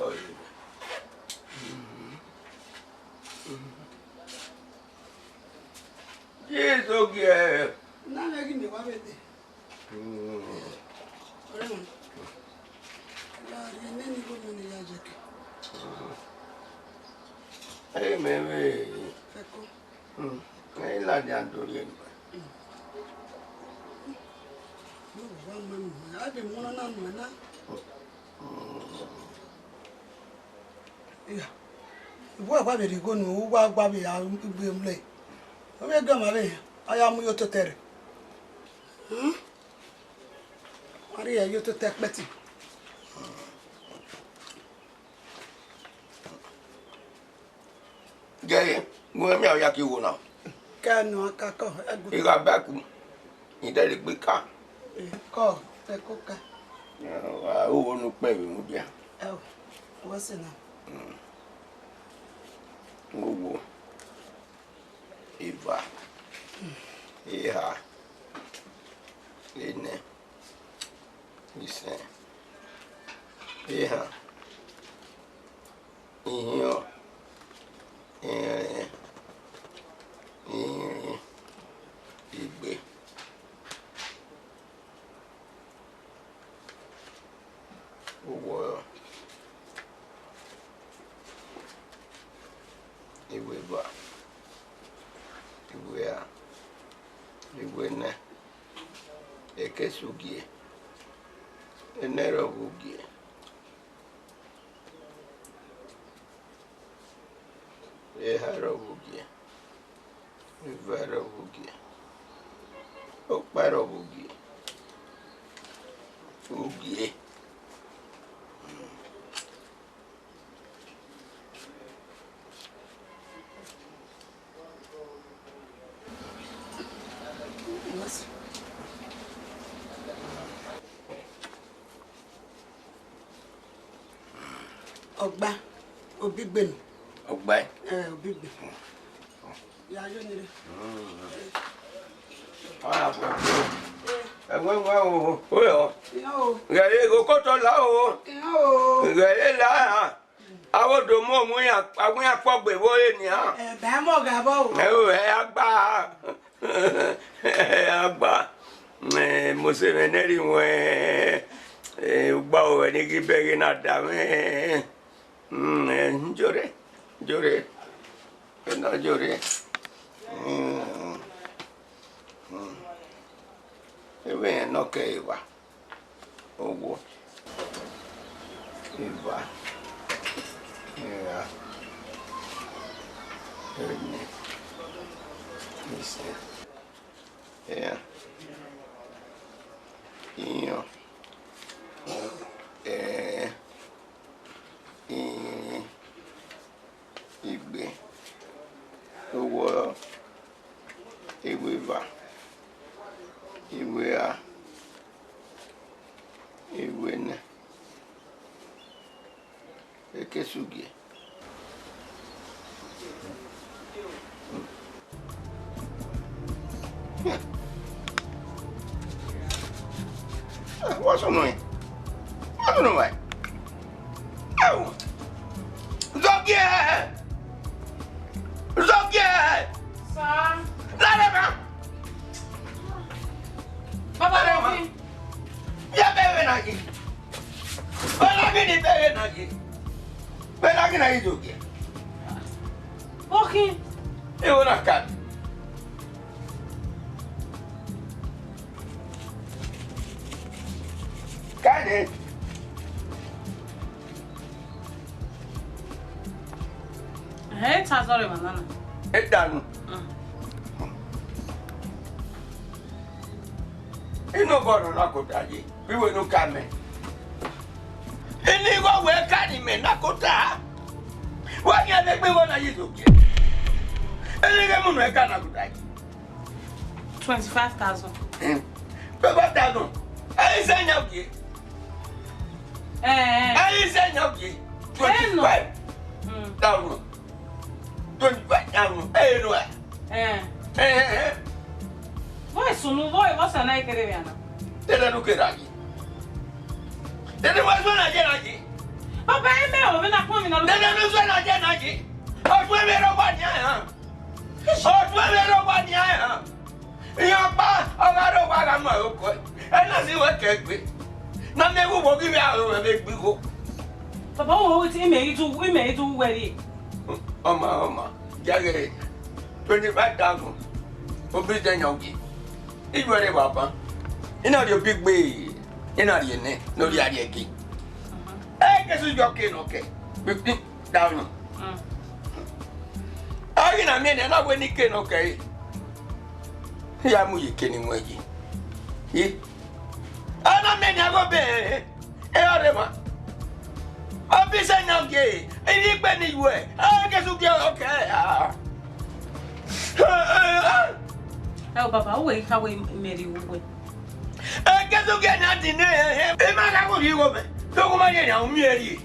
sorry. Yes, okay. Now I'm going to go with it. Hey, maybe. Hey, lad, you're doing. I've been one on one now. Yeah. What are you going to do? What are you going to do? I am you to tell. Maria, you to take Betty. Gay, go me out yaki now. Can no caco. You got back. You tell it big car. Call the coca. I won't look baby. Oh, what's in Oh, Eva. Yeah. Listen. Listen. Yeah. Yeah. Igbe. Owó. Ìwé bá. Ìwé a. Ìwé nẹ. Eke sugie. Enero bugie. Eharo bugie. Ivaro bugie. Okparo bugie. Bugie. Ogba, Obigben. Ogba. Obigben. Yeah, you need it. Ah, well, No. Go to Lao. No. La. I will do more. I went for the boy in here. Bamo Gabo. Agba. Museveneri we. Bow and he begging at them. Jore. No, Jore. Eve no que iba. Oh, iba. Yeah. Yeah. Yeah. Igbe. Owó. Ìwé bá. Ìwé a. Ìwé nẹ. Eke sugie. What's on me? I don't know why. Oh, Zogie! Sir. Ladema! Baba, Ya bebe nagi. Nagi ni bebe nagi. Bebe nagi na Zogie. okay. Eu na cara. Cadê? Hey, sorry, manana. É dano. E não vou na conta ali. Viu no caminho. E nem vou ver carne na conta. O que é que vou na isso? Ele é muito é cana conta. 25,000. Pegou dano. Aí sai não que. Aí sai não que. 25. Down. 25 down. Ei, não é? Voi sono voi, você não é querer ver. Ele não quer aqui. Ele vai sonar aqui. Papa, I may have been a woman. No, I can't. Oh, women are one year. Oh, women are 1 year. Your pa, I don't want a mother. And I see what can be. None never will give out a big go. Papa, what we may do wedding. Oma, Jagger, 25,000. For Britain, Yogi. It's very papa. You know your big bay. You know your name, no, the idea key. I guess it's your king, okay. 15,000. I mean, and I when he can, okay. Here, Muy Kenny Waggy. He? I don't mean I go there. I'll be saying, okay. And you anyway. I guess you'll get okay. Oh, Papa, wait, how we made you wait. I guess you'll get nothing there. It might have what you want. Don't mind it, I'll marry you.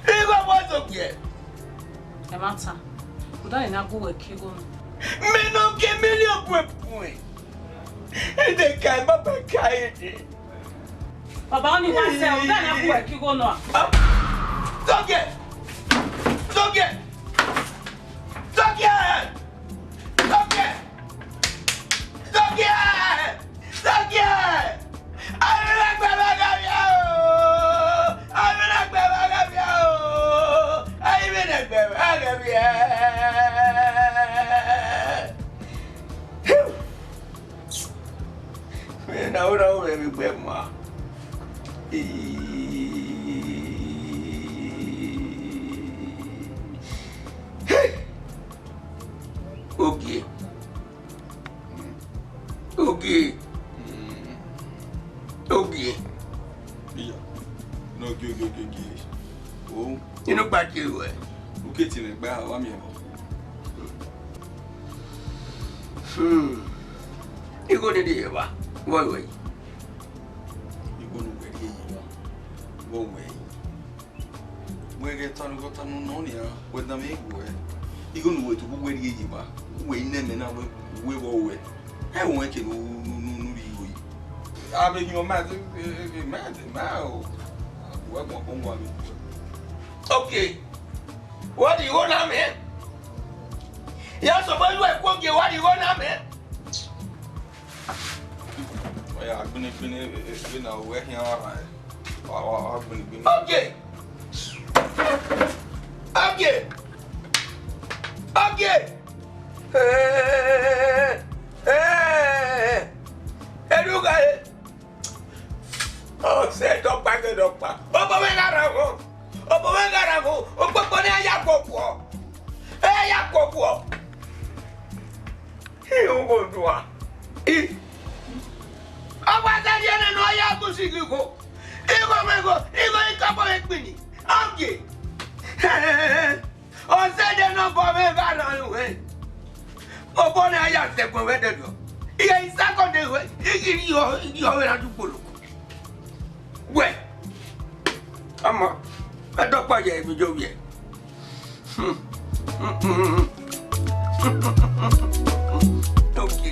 It was okay. A matter. Would I not go with you? Me no get million point. And they can't but carry. Papa, only myself, then I work you go now. Don't get. No, everywhere, ma. Okay. Yeah. No, okay. Oh, You know back you way. okay, till the bar, I'm here. You go to the Eva. One way. You go to where you are. One way. Where get on got on no near, where the make way. You go to where you are. We never know we will wait. I want you to I beg your mother, now. Okay. What do you want to man? Yes, so when you are cooking, what do you want to man? I've been working all right. I've been Okay. Hey, look at it. Oh, say, don't back it up. Oh, we got to go. Oh, but I go. Hey, I go. He won't go to it. I was at the end of the year to see you go. He go, a couple of minutes. Okay. Oh, say they're not going to go away. Oh, boy, I have to go with you. He is stuck on the way. You are to pull. Well, I don't buy it with you yet. Okay.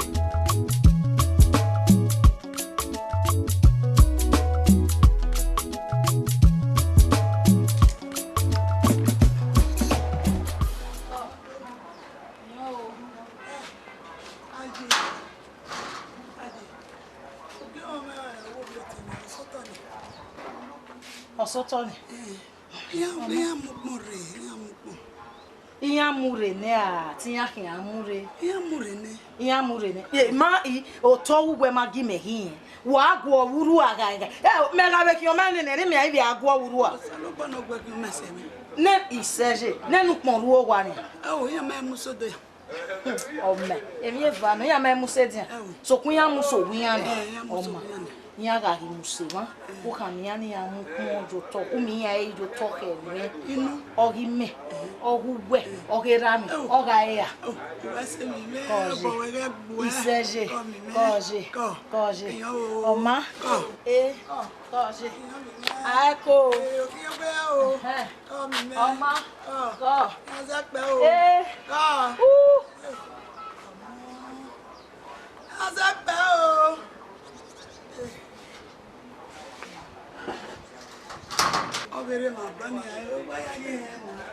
Osotoni. Iya mure ne a tinya ke amure. Iya mure ne. E ma I oto we ma gi me hin. Wa agwo wuru aga aga. E me ga be ki o ma ne ne me ai bi agwo wuru a. Salo ba no gbe ki meseme. Ne iseje, ne nu pon ruo wa ni. Oh, ya ma musodo. Oma. Emi eva no ya ma musedian. So kun ya muso wi ya no. Oma. Nya ga hi musema. Wo kan ya ni ya mu kun jo to. Umi ya e jo to ke me. Inu. Ogi me. Oguwe. Ogera mi. Oga ya. Iseje. Koje. Oma. Koje. Ako. Oma. Go. bere ma bani ayo ba ya ge na.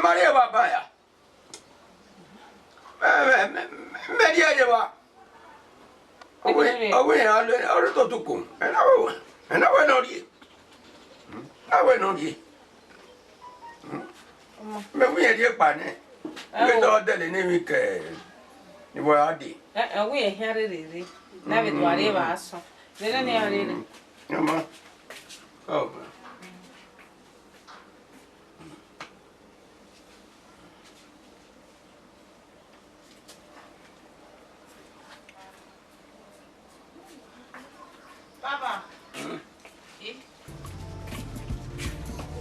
Maria Babaya. Media Java. Away, I'll to come. And I went on you. I went on you. Maybe a dear partner. We thought that the name you were Adi. We are here, never do I ever saw. Then I read. No, oh. Papa. You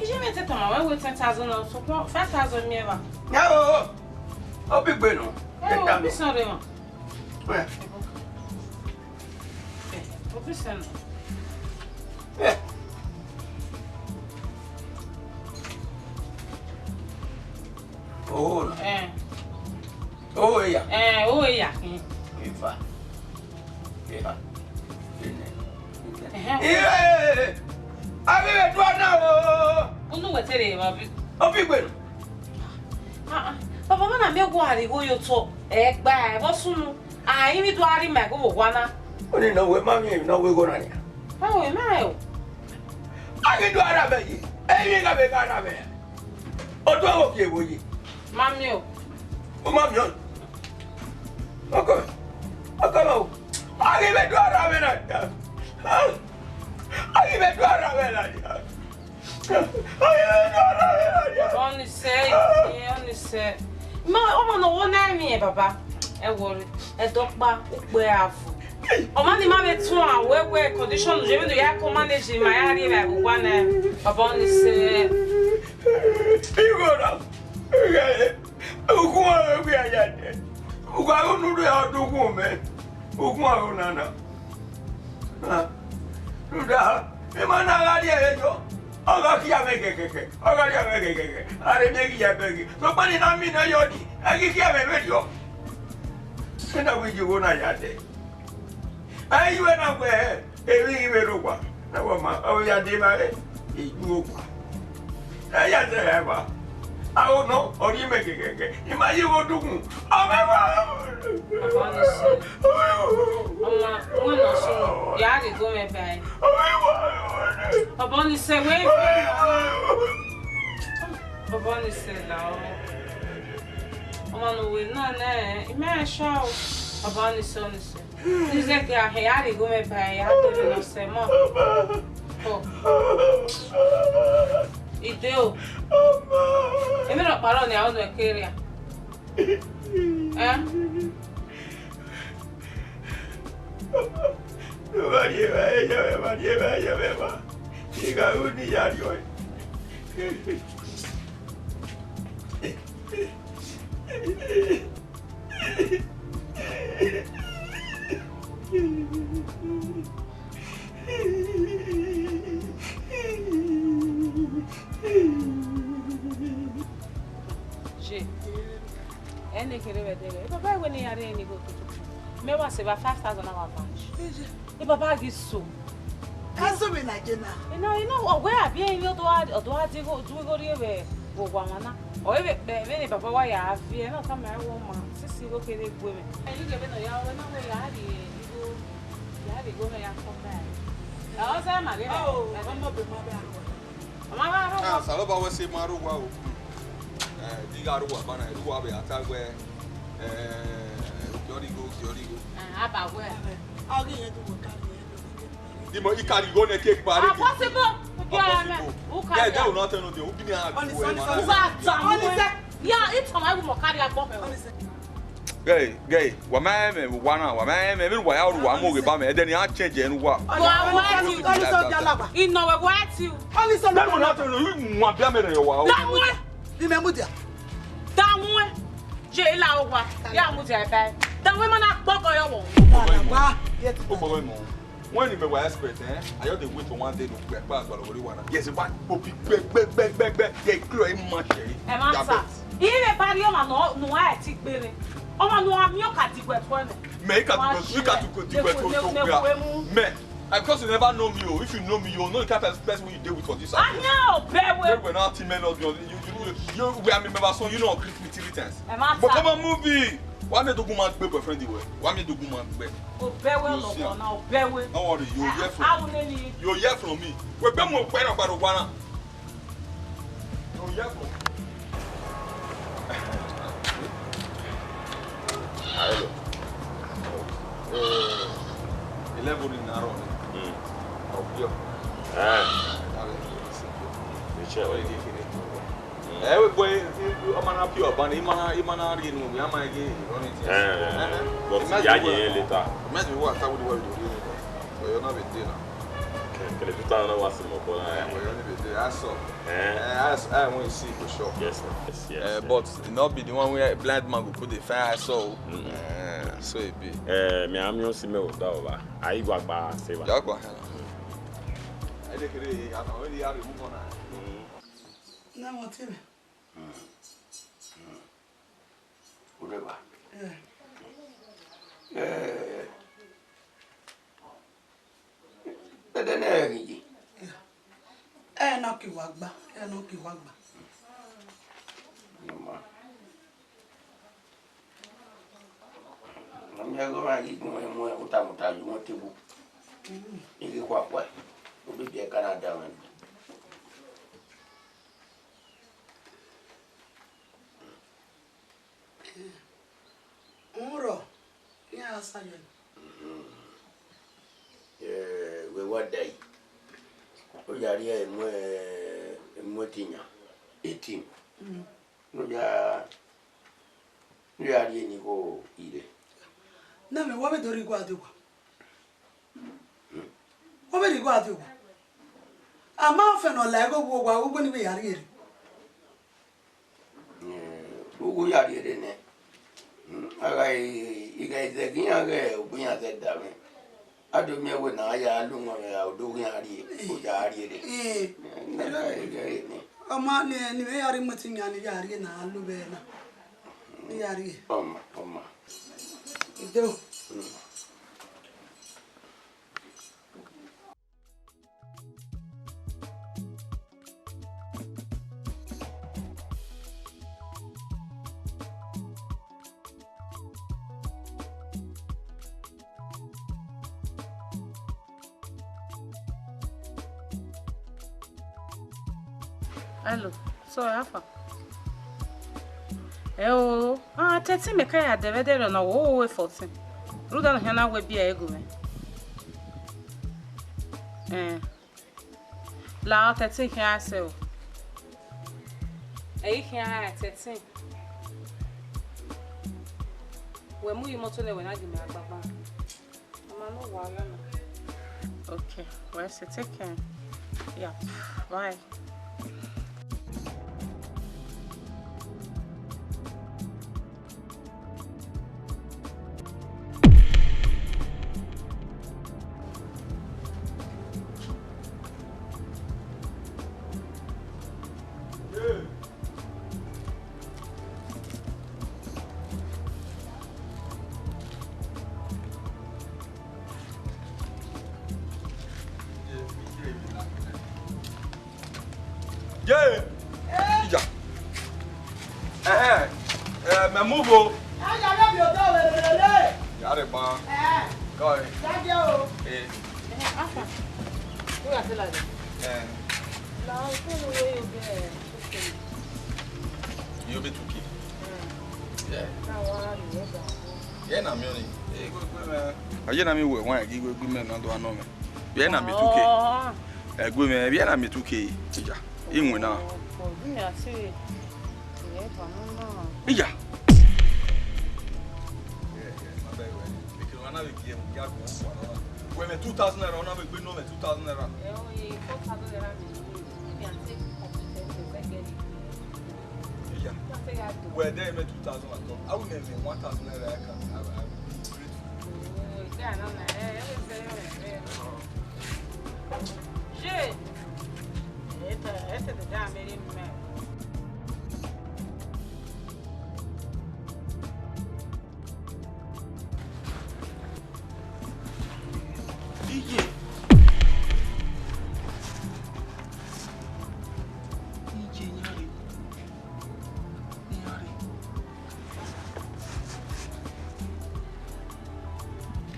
should make it tomorrow with 10,000 or so 5,000 never. No, I'll be bueno. Oh, sorry. Where? Yeah. Oh, oh, yeah. Oh, yeah. Yeah. I will do now. Oh, no, what's it? I'll be bueno. Papa, when I make what go you talk, by what's soon? I need to add my go one. Only know where mommy no we go on. Oh, am I? I can do Arabic. Anything I make Arabic. Oh, do okay with you. Mammy. Oh, mammy. Okay. Okay. I give it to Arabic. I give it to Arabic. Only say. Ma, no one name, Papa. I worry. A dog bar, where o mani ma betu a we condition je me do ya ko manage my area like one baba ni se igora ukwa we ayade ukwa unu ya dogu me ukwa unana ha nuda e mana gari ejo aga kia me keke aga ya me keke are me kia begi so pani na mi na yodi agi kia me medio sina we jigo na yade. Ai you na we ewi imeruwa na wama o ya di ma igu kwa ya se eba awo no ori me keke ima yi wo dugun o me wa Mama we no so ya dey go me bai Baba ni se we Baba ni se la Mama no we na me sha Baba ni so ni se dizer que a real e como é pai a ter no semo e deu e me não parou nem aonde eu queria vai chega o diário Any querer ver Papa when he are any go to me was about 5,000 our bunch e Papa gisu Aso me na jena you know where be in your do go rive go wana o e be Papa wa ya afie na come my woman sisi go kere gbe me you give no ya we na we ya di go no ya come back I say ma oh mama be ma be mama ah salo ba we se maru wa o Diga ruwa bana ruwa be atagwe Kiorigo. Aba we. I'll get you to Dimo ikari go ne cake party. Possible. Yeah, that will not tell you. Who give me a yeah, it's on I will carry a bottle. Gay, Omae, Omae, maybe why out one more about me, then you change and what? You know what you only some that will not tell you one damage. Remember that. Damn, Jayla, Yamuja, the women are Bogoyo. When you were expert, I had to wait for one day to get back. Yes, one poppy, they clear much. Even Parioma, no, I take baby. Oh, no, I'm your cat. Make a man. Because you never know me, if you know me, you'll know the kind of person you deal with for this. I know, we're not team men of you, we are members, so you know, returns. But come on, movie. Why me do go man boyfriend the way? Why me do go man be? Oh, very well, now, very well. Don't worry, you'll hear from me. You'll hear from me. We're going to quite about one. You'll hear from me. Hello. 11 in Naro. Everybody, I'm not pure, but I'm not in my game. Imagine what I would do. You're not with dinner. Can you tell me what's more? I saw. I want to see for sure. Yes. But not be the one where a blind man will put the fire. I saw. So it be. Me, I'm your simple dog. I got by Seva. I think I already have a woman. Now what's it? Whatever. Knock you walk back. Knock you walk back. I'm going to eat more without you want to. If you walk away, you'll be a Canada. Yes, I am. We what day? We are here in Motinia, 18. We are here in go either. No, me, what do you go to? What will you go to? I'm often on Lego, we're going to be here. Who are here in it? You guys are going to get that. I don't know when I am doing it. A man and we are muting and Yari and Alubena. Yari. Do. Hello, so Alpha. Oh, 30 me kaya divided on a 14. Rudan Hana will be a good. La 13 here so. Here 13. When we motor when I give me a baba. Okay, where's it? Take care. Yeah, bye. Yeah. Move. I love your daughter. Got it, man. Go ahead. Thank you. Who are like You be 2K. Yeah. Yeah, na me only. Eh, go me. Aye na me we wan agi go me na do ano me. Yeah na me 2K. Eh go me, yeah na me 2K. Ija. Inwe na. Ija. When 2,000 naira, on a big no 2,000 naira. Where they made 2,000 at all. I will name 1,000 naira. I can have Shit. It's the damn made him mad.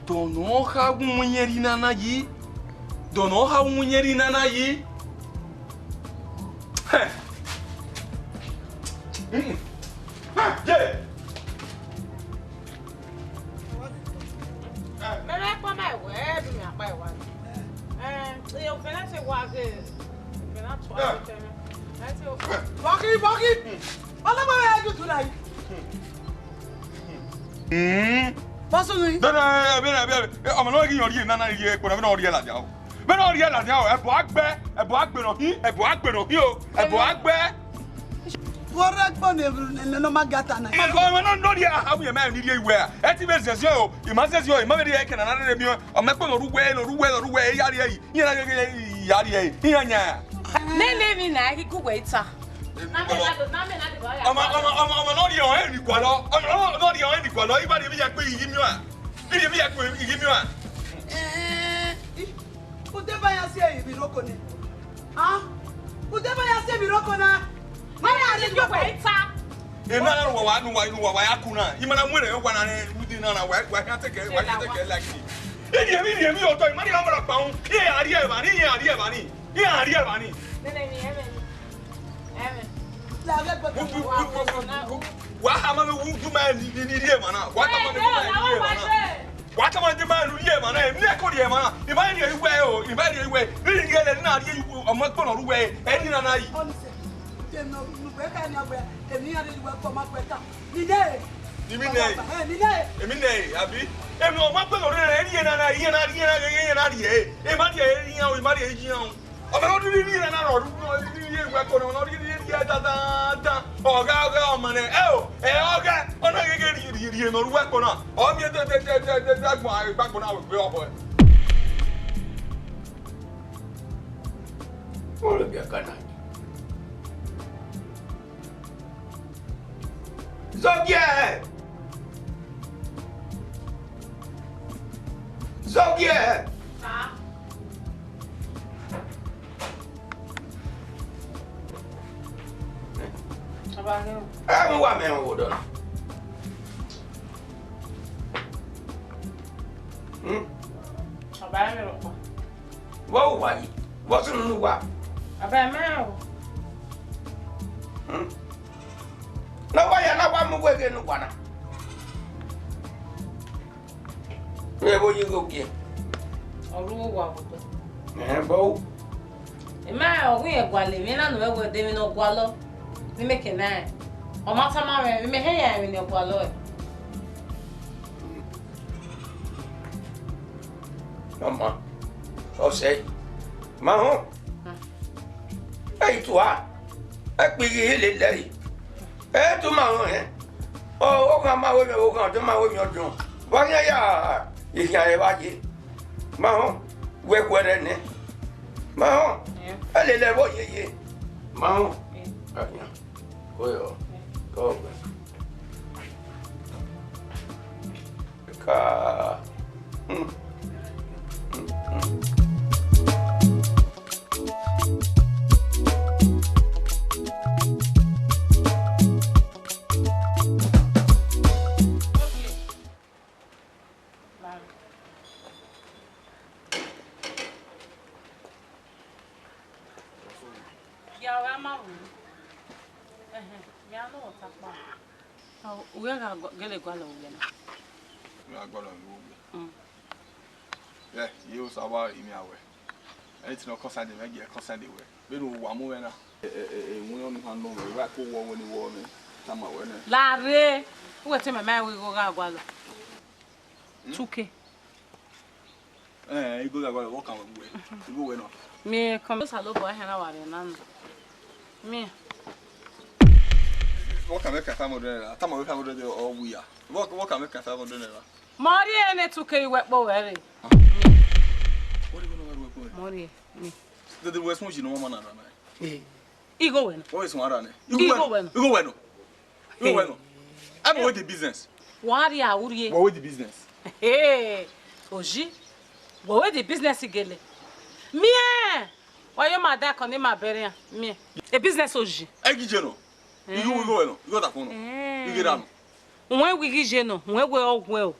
Dono ha munyeri nana yi. Dono ha munyeri nana yi. Heh. Yeah. Mera kwa mai we bi mi apa e wa. You can say what is. You can try it. That's it. Baki. Wala ba ya ju tulai. Paso ni. Bena ọmọ no gi yori nana yi ko na bena ori la dia o. Bena ori la dia o ebo agbe no hi, ebo agbe no hi o. Ebo agbe. Wara gbo ne no magata na. Ọmọ no dia ha bu ye ma ni die iwe a. E ti be sese o, ima sese o, ima be die ke na na re mi o. Ọmọ pe no ruwe yari yi. Yin na yari yi. Yin nya. Ne mi na ki ku weita. Ọmọ no dia o e ni kwa lo. Ọmọ no dia o e ni kwa lo. Iba de mi ya pe yi mi a. Bi mi ya pe yi mi a. Udeba ya se ibiroko ni. Ah? Udeba ya se ibiroko na. Mara ni ku weita. Ina na wa ya kuna. Imana mwere yo kwa na udi na wa ya take like ni. Eni mi o to imani amara pa un. Ye ari e ba ni. Ne mi eme. La ga gbo. Wa ha ma me wu du ma ni die mana. Wa ta ma ni mana. Wa ta ma ni ma lu die mana. Mi e ko die mana. Imani e we o. Ni ngele na ari o mo ko no ruwe. E ni na na yi. No, breka ni agbe. Emi ari wa ko ma breka. Ni de. Emi ne abi. Emi o ma pe no re ri na ye na ri. E ma die ri yan o, ma die ji yan. O ma ro ri na ro ru ri we ko no ri da. Oga ọmọ ne. Oga. Ona gege ri no ru we ko na. O mi de gbagbo na we obo. O le bi akana. Zogie! Ah. Abang. Mo wa me wo do. Abang ro pa. Wo wa yi. Wo tun nu wa. Abang me o. Na wa ya na wa mo we ge nu wa na. Me bo yi go ki. Oru wa bo. Bo. E ma o wi e gwale mi na no we go de mi no gwalo. Mi me ke na. O ma ta ma mi me he ya mi no gwalo e. Mama. O sei. Ma ho. Ei tu a. E pe ye le le. E tu ma ho e. O ka ma wo o ka tu ma wo mi odun. Wa ya ìyá ẹ bá yé máa hàn wẹ́kọ̀ rẹ ní máa hàn ẹ lè lẹ́wọ́ yeye máa hàn àyàn kó yọ kó ọgbẹ ká. Ya wa ma wu. Me I know tapa. Oh, we are gele gwala ugena. We are gwala ugena. Yeah, you sawa imi awe. Anything no concern them, get concern the way. We no wa mo na. We on hand no we ko wo woni wo me. Tama we na. La re. We tell my we go ga gwala. 2K. You go ga gwala what can we? You go we no. Me come salo boy hena ware nan. Me. What can make 500? Tama we 500 or we are. What can make 500? Mori ene 2K we bo were. What do you know about Mori me. The West Moji no man na. Igo we no. What is one run? You go we no. You go we no. You go we no. I'm with the business. Wari a uri. What with the business? Hey, Oji. What with the business igele? Me. Why you mad that on my bury? Me. A business Oji. Egijeno. You go we no. You go that phone. You get am. When we gijeno, when we all well.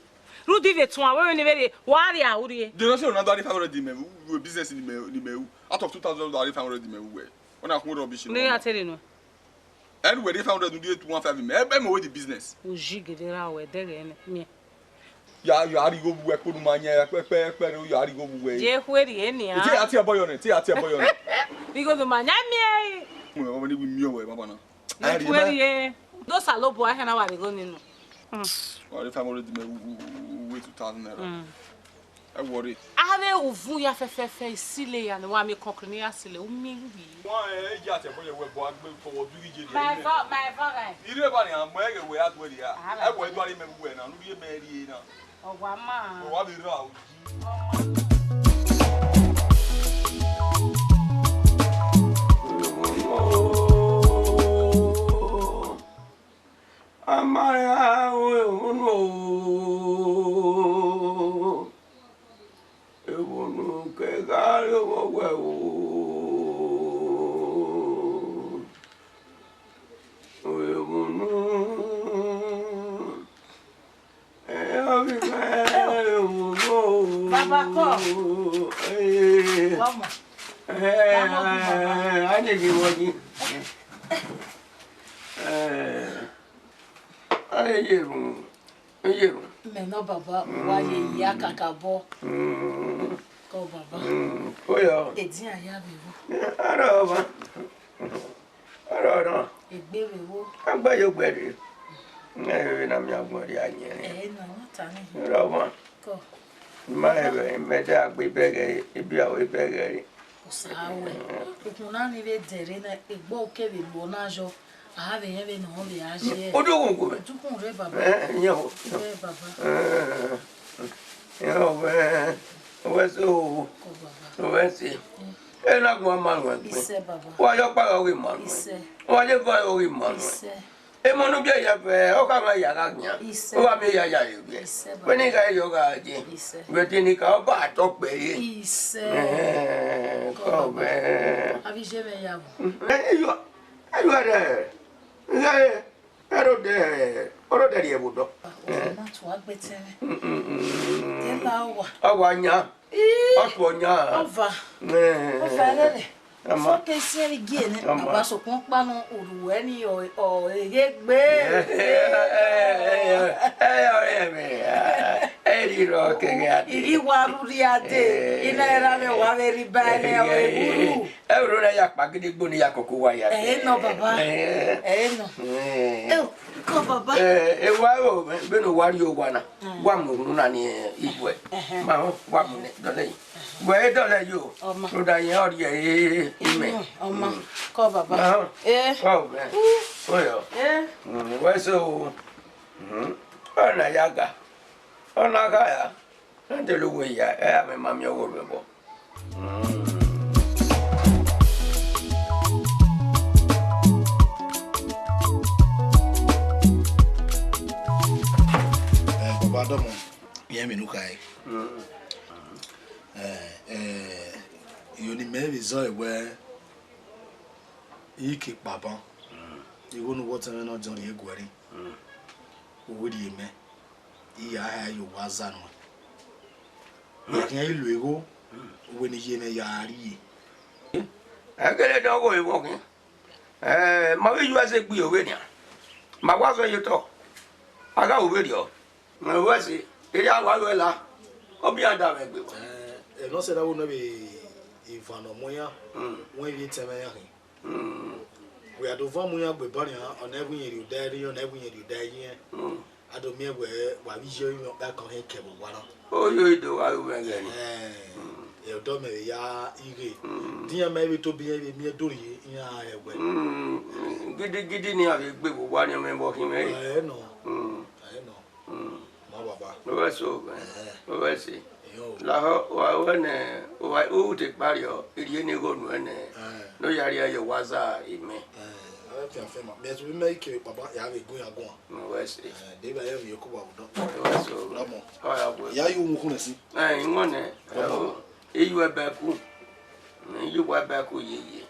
Rudy Vetua, where any wari a uri. The no say na do 500 di me. We business in the me. Out of 2000 500 di me we. When I come rubbish. No ya tell you. Anyway, 500 do 215 me. I'm with the business. Oji gedera we there me. Ya you are go we ko manya pepe you are go we. Je hweri eni a. Ti ati aboyo ne, ti ati aboyo ne. Because the manya me. We want to be we baba na. Je hweri e. Do salo bo ahia na wari go ninu. Or if I'm already wait 2000 naira. I worry. Ave ovu ya fefefe isile ya ne wa me kokrene ya sile o mi wi. Wọ́n ẹ jẹ́ àtẹ̀bọ́yẹ̀ wẹ̀ bọ́ agbẹ́ fọwọ́ dúrí jẹ́ My father. Irú ẹ̀ bá ní àmọ́ ẹ̀rẹ̀ wẹ̀ àtúwẹ̀ dì yá. Ẹ wọ̀ ẹ̀dọ́ àrí mẹ́wù wẹ̀ náà lórí ẹ̀ mẹ́rin yé náà. Ọ̀wà máa. Ọ̀wá mi rà òjì. Amaya no. Evonu ke gari wo wewo. Evonu. Baba ko. Vamos. Ane ki woni. Yeru. Me no baba wa ye ya kakabo. Ko baba. Oyo. Edin aya mi wo. Araba. Arara. Egbere wo. Agbayo gbere. Na mi agbori anye. Na wata ni. Araba. Ko. Maebe mede agbe bege ibi awo bege. Osawe. Okuna ni le dere na egbo okebe lo na jo. Ave yebe no be aje. Odogun ko be. Tukun re baba. Nyo. Re baba. Yo be. Weso. Ko baba. Wesi. Na gwa manu pe. Ise baba. Wa yo pa orí manu. Ise. Wa le ba orí manu. Ise. E monu bi ya fe o ka ma ya ga gyan. Ise. O wa mi ya ya le bi. Ise baba. We ni ka yo ga je. Ise. We ti ni ka o ba to pe. Ise. Ko be. Abi je me ya wo. Yo. Ayo are. Ngai oro de ye budo. Na to agbetere. Tela wa. Awanya. Onya. Ova. Ova lele. So ke seri gene abaso kon pa no oruwe ni o egbe. Eri ro ke ga. Iri wa ruri ade. Ina era me wa veri bane o eburu. Euro na ya pagide gbo ni ya koko wa ya. No baba. No. Ko baba. E wa o be no wari o wa na. Wa mu na ni ibwe. Ma wa mu ne dole. Gbe dole yo. Ro da yen ori e ime. Oma. Ko baba. Ko be. Oyo. Wa so. Ona yaga. Ona ga ya. Ndelo we ya. E me mami o wo bo. Badomo yemi nukai yoni me bizo ewe iki papa iwo nu water na john egwari owo di me iya ha yo wazanu yakin ilu ego owo ni ye me ya ri Agele do go iwo kin. Ma we ju ase gbe owe ni. Ma wa so yito. Aga o video. Ma wa si eri awa lo la. Obi ada me gbe. No say that would not be Ivan or Moya when you tell me. We are the Vamuya be burning on every year you die, on every year you die here. I don't mean where we show you back on head cable one. Oh, you do, I will again. You don't me, ya, dear, maybe to be a mere duty in our way. Get in here, big one, you remember him, eh? I know. No, so, I see. La when who take barrier, it you go when no area your was in me. Yes, we make it, Papa. You have a good one. No, I see. They were having your cup. Yeah, you won't see. I want you were back. You were back with ye.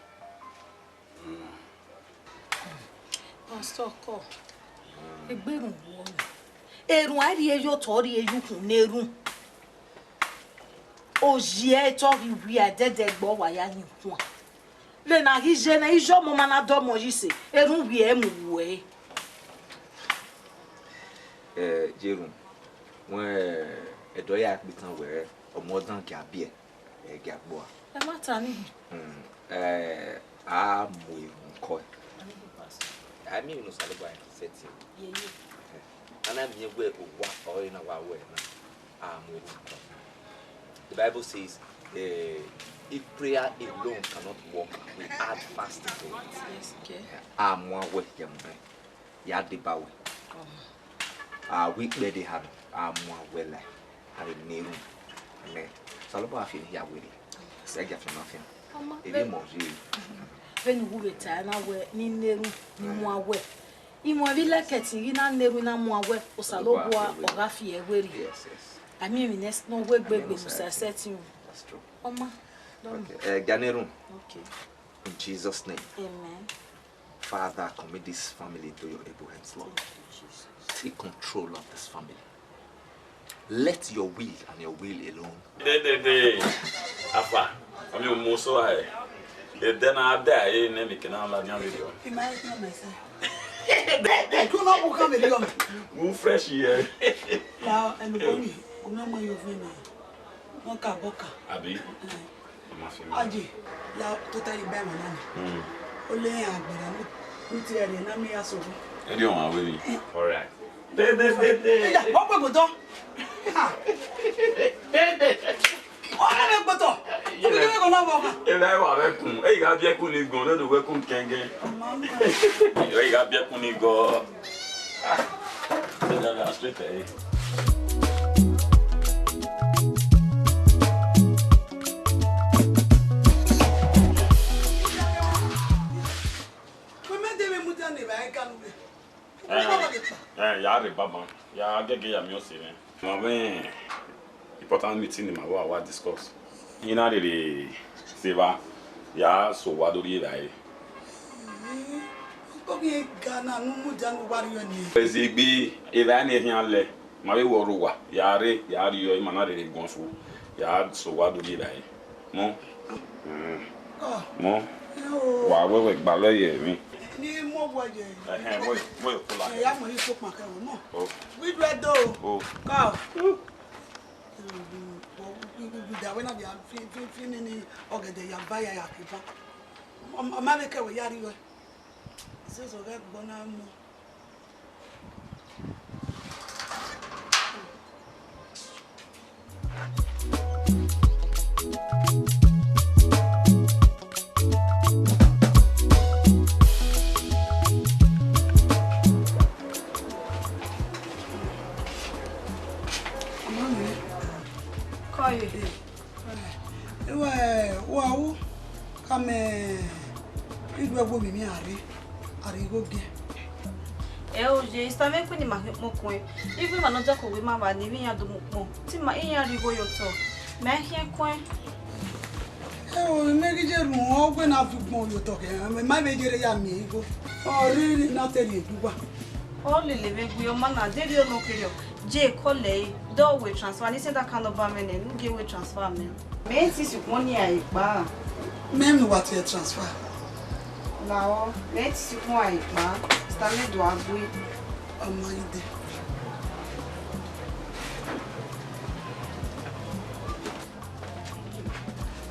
Pastor, call. A big one. A why the your Tory, you can near. Oh, yeah, talking we are dead boy. Why are you? Le na hije na ijo mo mana do mo yise erun wi e mu we Jerun won edo ya pitan we omodan ki abi e ga gbo e mata ni a mo nko I mean no sale gba setting ye ana mi egwe ogwa o ina wa we na a mo nko. The Bible says if prayer alone cannot work, we add fasting to it. yes okay One way yambe ya de bawe we be de have one way like have neru ne salobo afin here with it say get from afin e mo ji when you weta na we ni neru ni mu awe imo bi leketi ri na neru na mu awe o salobo o gafi e weri yes I mean next no we gbegbe musa setting that's true Oma okay Ganerun okay in Jesus name amen Father commit this family into your able hands Lord take control of this family let your will and your will alone afa ami o mo so ai e den ada e ne mi kana la nya video Tu não vou comer de homem. mu fresh here Lá é no bom. O meu mãe eu vi não boca. abi ma fi mi Aji, lá tu tá de bem mano. O le agbara no ti ere na mi aso. e di o ma we mi all right Ó pe boto. Olha meu boto. Tu me vem com na boca. e dai wa be kun e ga bi e kun ni gon no do we kun kenge Mama. e ga bi e kun ni go da straight eh ya re baba ya gege ya mi o se ne ma be important meeting ni ma wa discuss ina re se ba ya so wa dori dai Ko bi Ghana no mu jan wo bari yo ni. ezigbi ira ni hian le ma be wo ro wa ya re yo ma na re gon so ya so wa dori dai mo mo wa we gba loye mi Ni mo boje. mo kula Ya mo yi so pa ka wo mo. oh We do do. oh Ka. We da we na dia fi ni ogede ya ba ya kiba. Ma me ke we yari yo. Se so ga gbona mo. Wow, come igwe gbo mi ari go ge. Hoje está vendo que ma mo coin. E vi mano já comi ma va ni vinha do mo. Ti ma in ari go yo to. Me hia coin. O me ge je run o gbe na fi gbon yo to ke. Ma be jere ya mi go. O ri na teri duwa. O le me gbe o ma na de ri o no kiri o. Je kole do we transfer ni se da kan over me ne nu ge we transfer me. Me ti si ko ni ai pa. Même what you transfer. Now, let's see why, ma. Stane do agui. Omae.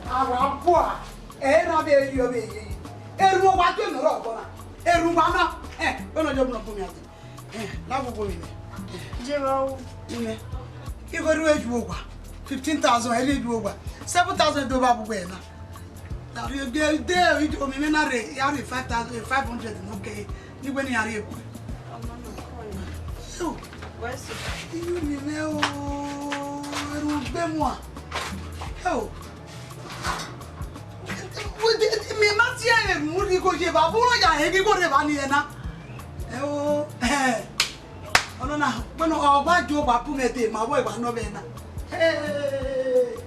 Arabua. Era be yo be. Eru wa to no ro bona. Eru wa na. Ono job no bumi ati. La bu bumi. Jero. Ime. Igoru eju ogwa. 15,000 ele eju ogwa. 7,000 do ba bu gbe na. Na re de ijo mi na re ya re 5,500 no ke. Ni gbe ni are eku. So, Where's it? you me me o. Eru gbe mo a. Oh. Me mati ya mu ri ko je ba buro ya he ki ko re ba ni na. O ono na bueno o ba jo ba pu me te ma bo ba no be na. Hey.